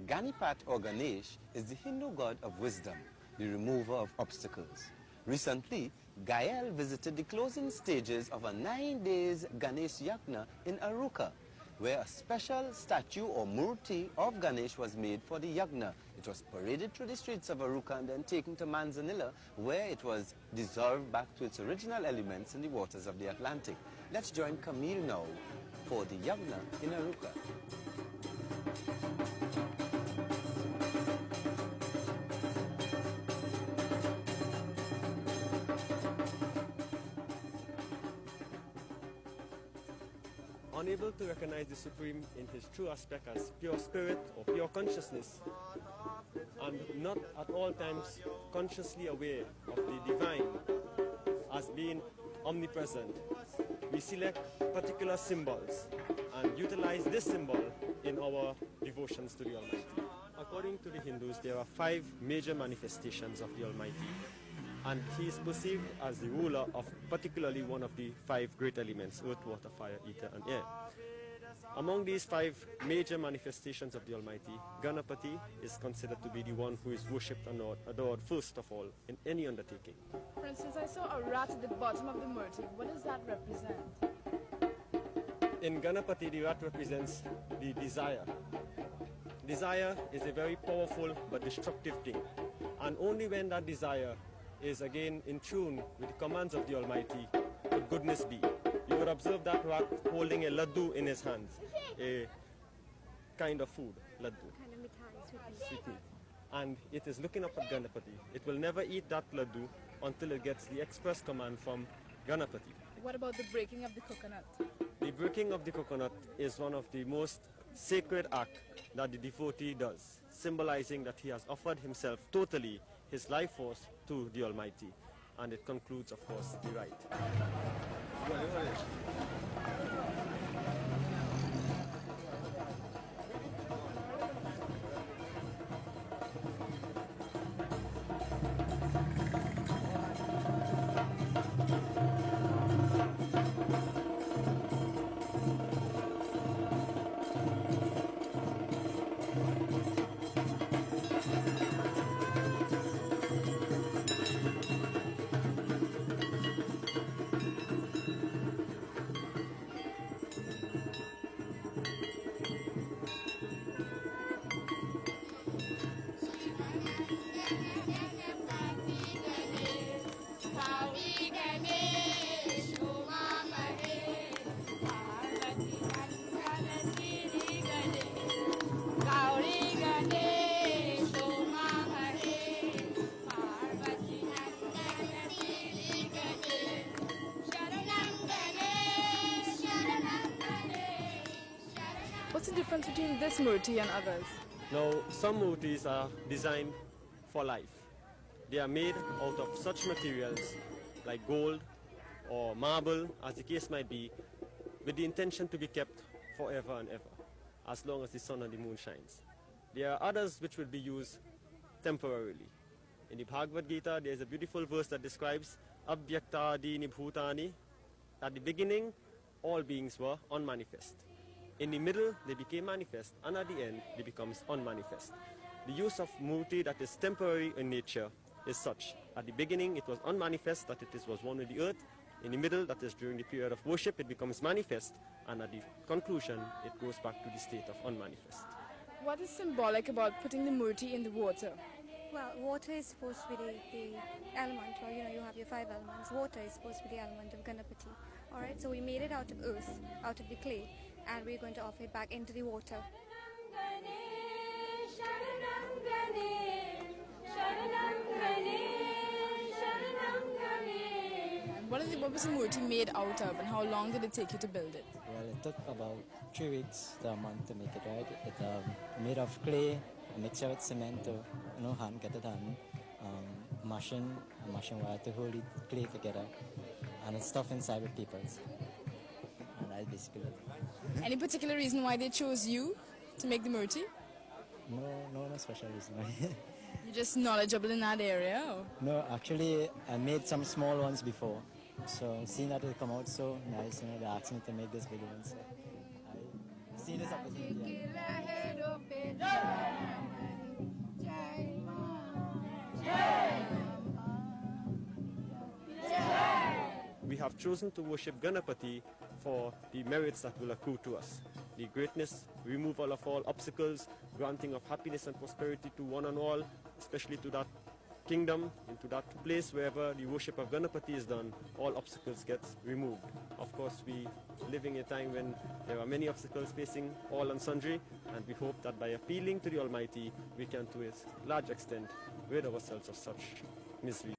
Ganapat or Ganesh is the Hindu god of wisdom, the remover of obstacles. Recently, Gael visited the closing stages of a 9 days Ganesh Yagna in Aruka, where a special statue or murti of Ganesh was made for the Yagna. It was paraded through the streets of Aruka and then taken to Manzanilla, where it was dissolved back to its original elements in the waters of the Atlantic. Let's join Camille now for the Yagna in Aruka. Unable to recognize the Supreme in his true aspect as pure spirit or pure consciousness, and not at all times consciously aware of the divine as being omnipresent, we select particular symbols and utilize this symbol in our devotions to the Almighty. According to the Hindus, there are 5 major manifestations of the Almighty, and he is perceived as the ruler of particularly one of the 5 great elements: earth, water, fire, ether, and air. Among these 5 major manifestations of the Almighty, Ganapati is considered to be the one who is worshipped and adored first of all in any undertaking. For instance, I saw a rat at the bottom of the murti. What does that represent? In Ganapati, the rat represents the desire. Desire is a very powerful but destructive thing, and only when that desire is again in tune with the commands of the Almighty would goodness be. You would observe that rat holding a laddu in his hands, a kind of food, laddu, sweet meat. And it is looking up at Ganapati. It will never eat that laddu until it gets the express command from Ganapati. What about the breaking of the coconut? The breaking of the coconut is one of the most sacred acts that the devotee does, symbolizing that he has offered himself totally, his life force, to the Almighty. And it concludes, of course, the rite. What's the difference between this murti and others? Now, some murtis are designed for life. They are made out of such materials like gold or marble, as the case might be, with the intention to be kept forever and ever, as long as the sun and the moon shines. There are others which will be used temporarily. In the Bhagavad Gita, there is a beautiful verse that describes Abhyaktadini Bhutani. At the beginning, all beings were unmanifest. In the middle, they became manifest, and at the end, they become unmanifest. The use of murti that is temporary in nature is such. At the beginning, it was unmanifest, that it was one with the earth. In the middle, that is during the period of worship, it becomes manifest, and at the conclusion, it goes back to the state of unmanifest. What is symbolic about putting the murti in the water? Well, water is supposed to be the element, or you have your 5 elements. Water is supposed to be the element of Ganapati. Alright, so we made it out of earth, out of the clay, and we're going to offer it back into the water. What was the murti made out of, and how long did it take you to build it? Well, it took about 3 weeks to a month to make it, right? It made of clay, a mixture with cement to hand get it on, mashing wire to hold the clay together, and it's stuffed inside with papers. And that's basically it. Any particular reason why they chose you to make the murti? No special reason. You're just knowledgeable in that area? Or? No, actually, I made some small ones before. So seeing that it come out so nice, they asked me to make this big one. So I see this opportunity. we have chosen to worship Ganapati for the merits that will accrue to us. The greatness, removal of all obstacles, granting of happiness and prosperity to one and all, especially to that kingdom, into that place wherever the worship of Ganapati is done, all obstacles get removed. Of course, we living in a time when there are many obstacles facing all and sundry, and we hope that by appealing to the Almighty, we can to a large extent rid ourselves of such misery.